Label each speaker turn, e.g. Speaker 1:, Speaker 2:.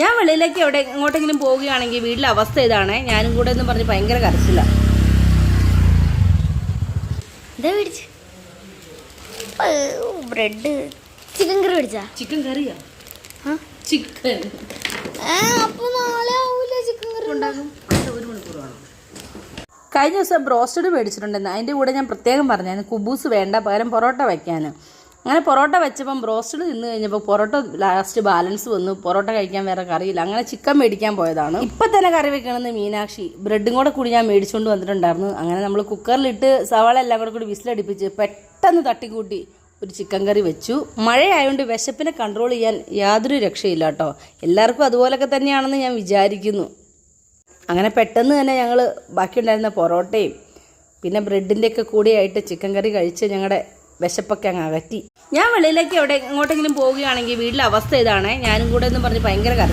Speaker 1: ഞാൻ വെളിയിലേക്ക് എങ്ങോട്ടെങ്കിലും പോവുകയാണെങ്കിൽ വീട്ടിലെ അവസ്ഥ ഇതാണ്. ഞാനും കൂടെ എന്ന് പറഞ്ഞ് ഭയങ്കര കരച്ചില്ല.
Speaker 2: ബ്രെഡ് ചിക്കൻ കറി മേടിച്ചാ?
Speaker 1: ചിക്കൻ കറിയാ? ചിക്കൻ
Speaker 2: അപ്പൊ നാളെ ആവൂല ചിക്കൻ കറി
Speaker 1: ഉണ്ടാകും. 1 മണിക്കൂർ വേണം. കഴിഞ്ഞ ദിവസം ബ്രോസ്റ്റഡ് മേടിച്ചിട്ടുണ്ടെന്ന്. അതിൻ്റെ കൂടെ ഞാൻ പ്രത്യേകം പറഞ്ഞായിരുന്നു കുബൂസ് വേണ്ട, പകരം പൊറോട്ട വയ്ക്കാൻ. അങ്ങനെ പൊറോട്ട വെച്ചപ്പം ബ്രോസ്റ്റഡ് തിന്ന് കഴിഞ്ഞപ്പോൾ പൊറോട്ട ലാസ്റ്റ് ബാലൻസ് വന്നു. പൊറോട്ട കഴിക്കാൻ വേറെ കറിയില്ല. അങ്ങനെ ചിക്കൻ മേടിക്കാൻ പോയതാണ്. ഇപ്പം തന്നെ കറി വെക്കണമെന്ന് മീനാക്ഷി ബ്രെഡും കൂടി ഞാൻ മേടിച്ചുകൊണ്ട് വന്നിട്ടുണ്ടായിരുന്നു. അങ്ങനെ നമ്മൾ കുക്കറിലിട്ട് സവാള എല്ലാം കൂടി വിസിലടിപ്പിച്ച് പെട്ടെന്ന് തട്ടിക്കൂട്ടി ഒരു ചിക്കൻ കറി വെച്ചു. മഴയായതുകൊണ്ട് വിശപ്പിനെ കൺട്രോൾ ചെയ്യാൻ യാതൊരു രക്ഷയില്ല കേട്ടോ. എല്ലാവർക്കും അതുപോലൊക്കെ തന്നെയാണെന്ന് ഞാൻ വിചാരിക്കുന്നു. അങ്ങനെ പെട്ടെന്ന് തന്നെ ഞങ്ങൾ ബാക്കിയുണ്ടായിരുന്ന പൊറോട്ടയും പിന്നെ ബ്രെഡിൻ്റെയൊക്കെ കൂടിയായിട്ട് ചിക്കൻ കറി കഴിച്ച് ഞങ്ങളുടെ വിശപ്പൊക്കെ അങ്ങ് അകറ്റി. ഞാൻ വെളിയിലേക്ക് എങ്ങോട്ടെങ്കിലും പോവുകയാണെങ്കിൽ വീട്ടിലെ അവസ്ഥ ഇതാണ്. ഞാനും കൂടെ എന്ന് പറഞ്ഞ് ഭയങ്കര